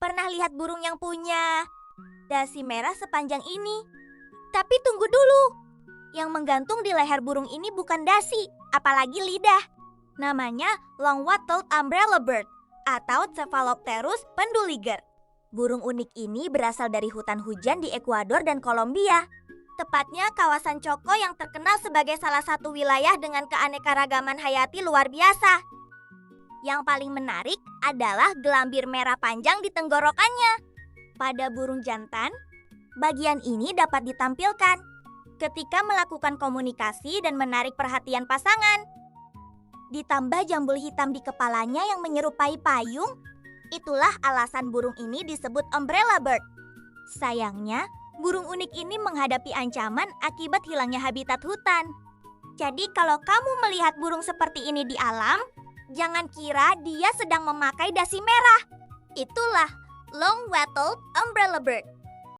pernah lihat burung yang punya dasi merah sepanjang ini. Tapi tunggu dulu. Yang menggantung di leher burung ini bukan dasi, apalagi lidah. Namanya long-wattled umbrella bird atau Cephalopterus penduliger. Burung unik ini berasal dari hutan hujan di Ekuador dan Kolombia. Tepatnya kawasan Choco yang terkenal sebagai salah satu wilayah dengan keanekaragaman hayati luar biasa. Yang paling menarik adalah gelambir merah panjang di tenggorokannya. Pada burung jantan, bagian ini dapat ditampilkan ketika melakukan komunikasi dan menarik perhatian pasangan. Ditambah jambul hitam di kepalanya yang menyerupai payung, itulah alasan burung ini disebut umbrella bird. Sayangnya, burung unik ini menghadapi ancaman akibat hilangnya habitat hutan. Jadi kalau kamu melihat burung seperti ini di alam, jangan kira dia sedang memakai dasi merah. Itulah long-wattled umbrella bird.